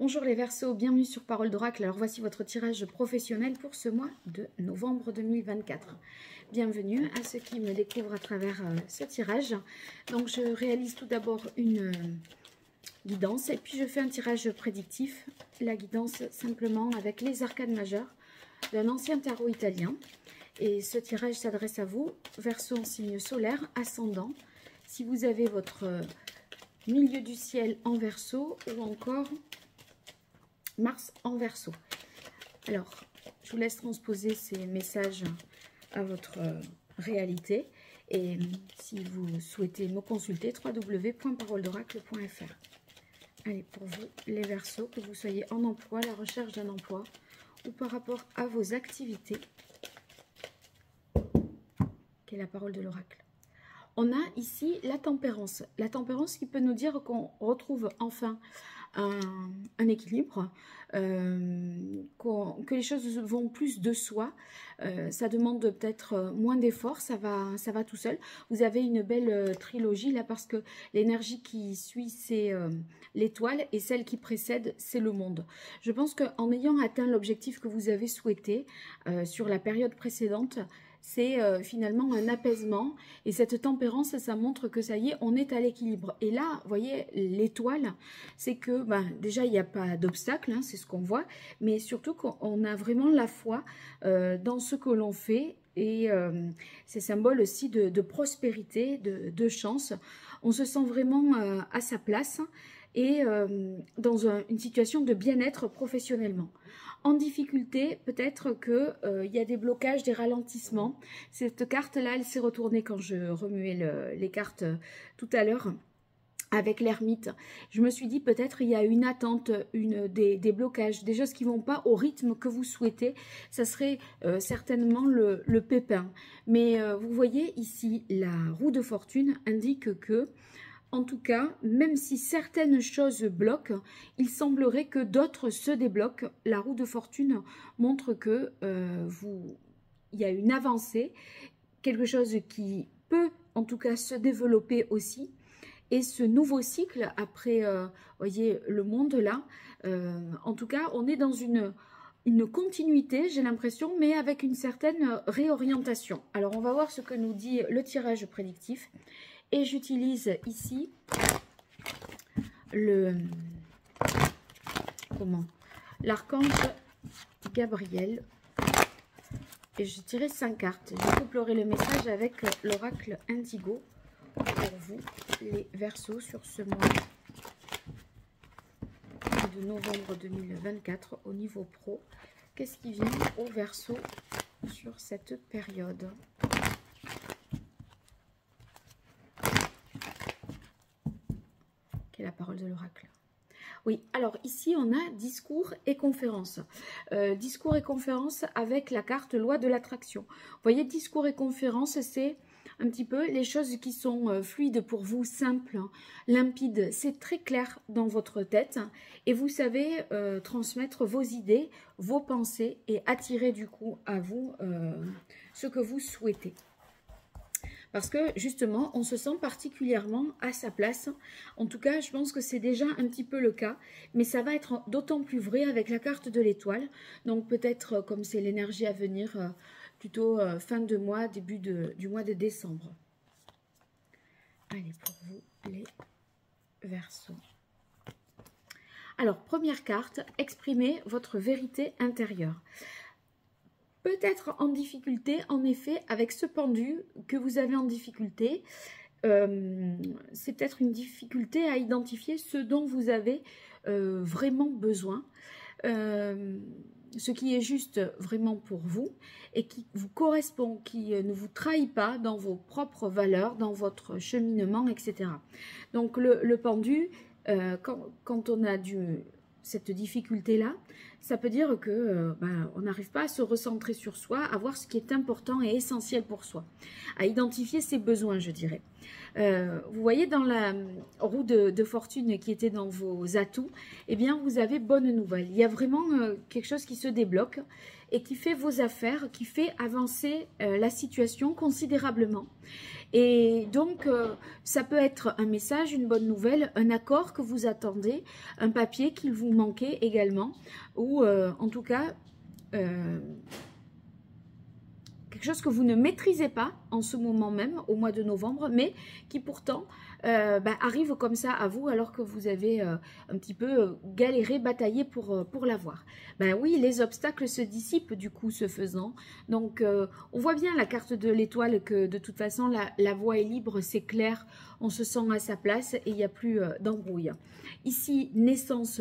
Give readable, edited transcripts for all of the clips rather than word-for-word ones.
Bonjour les Verseaux, bienvenue sur Parole d'Oracle. Alors voici votre tirage professionnel pour ce mois de novembre 2024. Bienvenue à ceux qui me découvrent à travers ce tirage. Donc je réalise tout d'abord une guidance et puis je fais un tirage prédictif. La guidance simplement avec les arcanes majeures d'un ancien tarot italien. Et ce tirage s'adresse à vous, Verseau en signe solaire, ascendant. Si vous avez votre milieu du ciel en Verseau ou encore Mars en Verseau. Alors, je vous laisse transposer ces messages à votre réalité. Et si vous souhaitez me consulter, www.paroledoracle.fr. Allez, pour vous, les Verseaux, que vous soyez en emploi, la recherche d'un emploi ou par rapport à vos activités, quelle est la parole de l'oracle. On a ici la tempérance. La tempérance qui peut nous dire qu'on retrouve enfin un équilibre, que les choses vont plus de soi. Ça demande peut-être moins d'efforts, ça va tout seul. Vous avez une belle trilogie là parce que l'énergie qui suit c'est l'étoile et celle qui précède c'est le monde. Je pense qu'en ayant atteint l'objectif que vous avez souhaité sur la période précédente, c'est finalement un apaisement et cette tempérance, ça montre que ça y est, on est à l'équilibre. Et là, vous voyez, l'étoile, c'est que déjà, il n'y a pas d'obstacle, hein, c'est ce qu'on voit, mais surtout qu'on a vraiment la foi dans ce que l'on fait et c'est symbole aussi de prospérité, de chance. On se sent vraiment à sa place et dans une situation de bien-être professionnellement. En difficulté, peut-être qu'il y a des blocages, des ralentissements. Cette carte-là, elle s'est retournée quand je remuais les cartes tout à l'heure avec l'ermite. Je me suis dit peut-être il y a une attente, des blocages, des choses qui ne vont pas au rythme que vous souhaitez. Ça serait certainement le pépin. Mais vous voyez ici, la roue de fortune indique que en tout cas, même si certaines choses bloquent, il semblerait que d'autres se débloquent. La roue de fortune montre que il y a une avancée, quelque chose qui peut en tout cas se développer aussi. Et ce nouveau cycle, après, voyez, le monde là, en tout cas, on est dans une continuité, j'ai l'impression, mais avec une certaine réorientation. Alors, on va voir ce que nous dit le tirage prédictif. Et j'utilise ici l'archange Gabriel. Et je tirais 5 cartes. Je couplerai le message avec l'oracle Indigo pour vous, les Verseaux, sur ce mois de novembre 2024 au niveau pro. Qu'est-ce qui vient aux Verseaux sur cette période ? La parole de l'oracle. Oui, alors ici on a discours et conférence. Discours et conférence avec la carte loi de l'attraction. Vous voyez, discours et conférence, c'est un petit peu les choses qui sont fluides pour vous, simples, limpides. C'est très clair dans votre tête et vous savez transmettre vos idées, vos pensées et attirer du coup à vous ce que vous souhaitez. Parce que justement, on se sent particulièrement à sa place. En tout cas, je pense que c'est déjà un petit peu le cas. Mais ça va être d'autant plus vrai avec la carte de l'étoile. Donc peut-être, comme c'est l'énergie à venir, plutôt fin de mois, début du mois de décembre. Allez, pour vous, les Verseaux. Alors, première carte, exprimez votre vérité intérieure. Peut-être en difficulté, en effet, avec ce pendu que vous avez en difficulté, c'est peut-être une difficulté à identifier ce dont vous avez vraiment besoin, ce qui est juste vraiment pour vous et qui vous correspond, qui ne vous trahit pas dans vos propres valeurs, dans votre cheminement, etc. Donc le pendu, quand on a cette difficulté-là, ça peut dire que on n'arrive pas à se recentrer sur soi, à voir ce qui est important et essentiel pour soi, à identifier ses besoins, je dirais. Vous voyez dans la roue de fortune qui était dans vos atouts, eh bien vous avez bonne nouvelle. Il y a vraiment quelque chose qui se débloque et qui fait vos affaires, qui fait avancer la situation considérablement. Et donc, ça peut être un message, une bonne nouvelle, un accord que vous attendez, un papier qu'il vous manquait également, ou en tout cas, quelque chose que vous ne maîtrisez pas en ce moment même, au mois de novembre, mais qui pourtant arrive comme ça à vous alors que vous avez un petit peu galéré, bataillé pour l'avoir. Ben oui, les obstacles se dissipent du coup ce faisant. Donc on voit bien la carte de l'étoile que de toute façon la voie est libre, c'est clair, on se sent à sa place et il n'y a plus d'embrouille. Ici, naissance,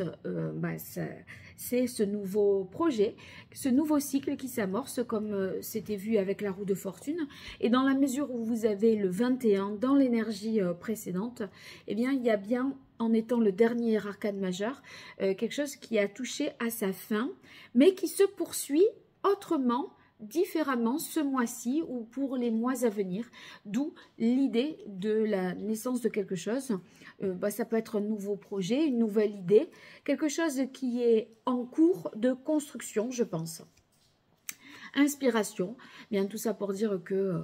c'est ce nouveau projet, ce nouveau cycle qui s'amorce comme c'était vu avec la roue de fortune. Et dans la mesure où vous avez le 21 dans l'énergie précédente, eh bien il y a bien, en étant le dernier arcane majeur, quelque chose qui a touché à sa fin, mais qui se poursuit autrement, différemment ce mois-ci ou pour les mois à venir, d'où l'idée de la naissance de quelque chose. Ça peut être un nouveau projet, une nouvelle idée, quelque chose qui est en cours de construction, je pense. Inspiration, bien tout ça pour dire que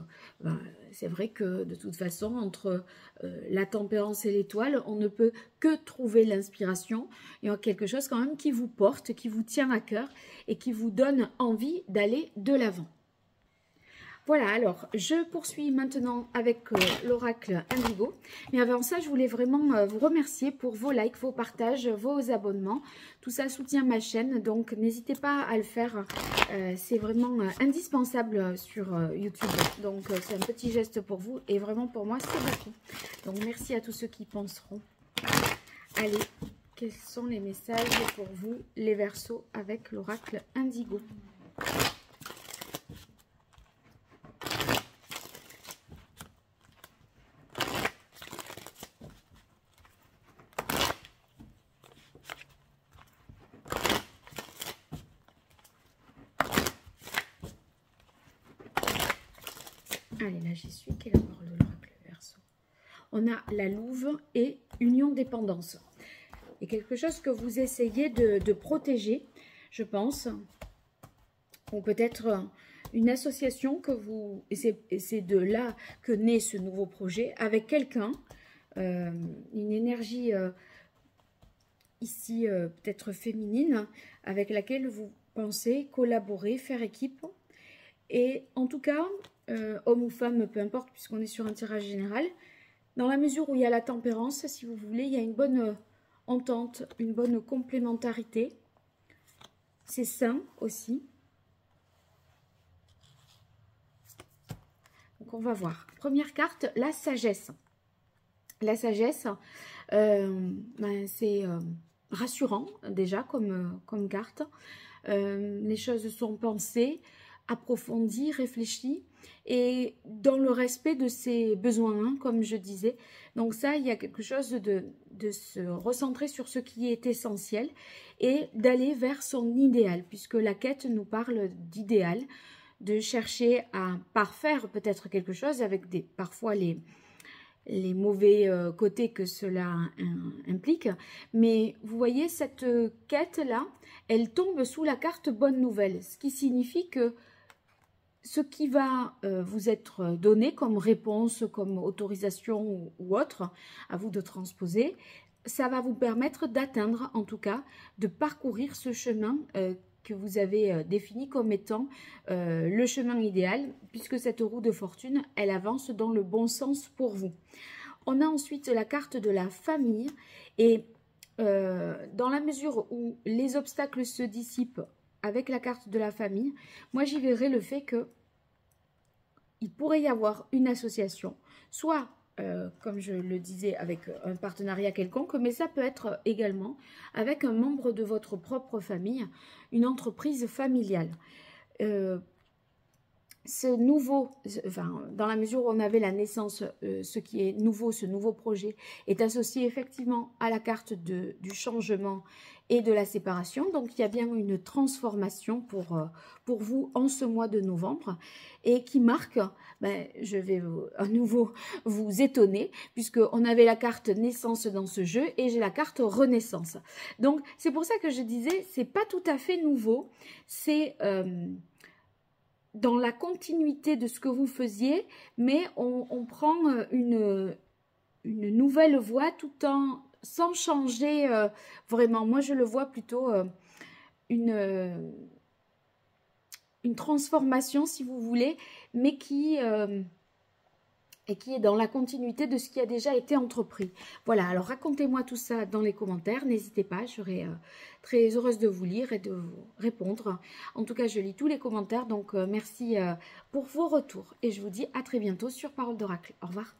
c'est vrai que de toute façon entre la tempérance et l'étoile, on ne peut que trouver l'inspiration. Il y a quelque chose quand même qui vous porte, qui vous tient à cœur et qui vous donne envie d'aller de l'avant. Voilà, alors je poursuis maintenant avec l'oracle Indigo. Mais avant ça, je voulais vraiment vous remercier pour vos likes, vos partages, vos abonnements. Tout ça soutient ma chaîne, donc n'hésitez pas à le faire. C'est vraiment indispensable sur YouTube. Donc c'est un petit geste pour vous et vraiment pour moi, c'est beaucoup. Donc merci à tous ceux qui penseront. Allez, quels sont les messages pour vous, les Verseaux, avec l'oracle Indigo ? Allez, là j'y suis. Quelle est la parole de l'oracle Verseau? On a la louve et union dépendance. Et quelque chose que vous essayez de protéger, je pense. Ou peut-être une association que vous... Et c'est de là que naît ce nouveau projet avec quelqu'un. Une énergie ici peut-être féminine avec laquelle vous pensez collaborer, faire équipe. Et en tout cas... homme ou femme, peu importe, puisqu'on est sur un tirage général, dans la mesure où il y a la tempérance, si vous voulez, il y a une bonne entente, une bonne complémentarité. C'est sain aussi. Donc on va voir. Première carte, la sagesse. La sagesse, c'est rassurant déjà comme carte. Les choses sont pensées, approfondies, réfléchies. Et dans le respect de ses besoins, hein, comme je disais. Donc ça, il y a quelque chose de se recentrer sur ce qui est essentiel et d'aller vers son idéal, puisque la quête nous parle d'idéal, de chercher à parfaire peut-être quelque chose avec parfois les mauvais côtés que cela implique. Mais vous voyez, cette quête-là, elle tombe sous la carte bonne nouvelle, ce qui signifie que ce qui va vous être donné comme réponse, comme autorisation ou autre, à vous de transposer, ça va vous permettre d'atteindre, en tout cas, de parcourir ce chemin que vous avez défini comme étant le chemin idéal, puisque cette roue de fortune, elle avance dans le bon sens pour vous. On a ensuite la carte de la famille, et dans la mesure où les obstacles se dissipent, avec la carte de la famille, moi j'y verrais le fait que il pourrait y avoir une association, soit, comme je le disais, avec un partenariat quelconque, mais ça peut être également avec un membre de votre propre famille, une entreprise familiale. ce nouveau, enfin, dans la mesure où on avait la naissance, ce qui est nouveau, ce nouveau projet, est associé effectivement à la carte du changement et de la séparation. Donc, il y a bien une transformation pour vous en ce mois de novembre et qui marque, ben, je vais à nouveau vous étonner, puisqu'on avait la carte naissance dans ce jeu et j'ai la carte renaissance. Donc, c'est pour ça que je disais, c'est pas tout à fait nouveau, c'est... dans la continuité de ce que vous faisiez, mais on prend une nouvelle voie tout en sans changer vraiment. Moi, je le vois plutôt une transformation, si vous voulez, mais qui est dans la continuité de ce qui a déjà été entrepris. Voilà, alors racontez-moi tout ça dans les commentaires, n'hésitez pas, je serai très heureuse de vous lire et de vous répondre. En tout cas, je lis tous les commentaires, donc merci pour vos retours. Et je vous dis à très bientôt sur Parole d'Oracle. Au revoir.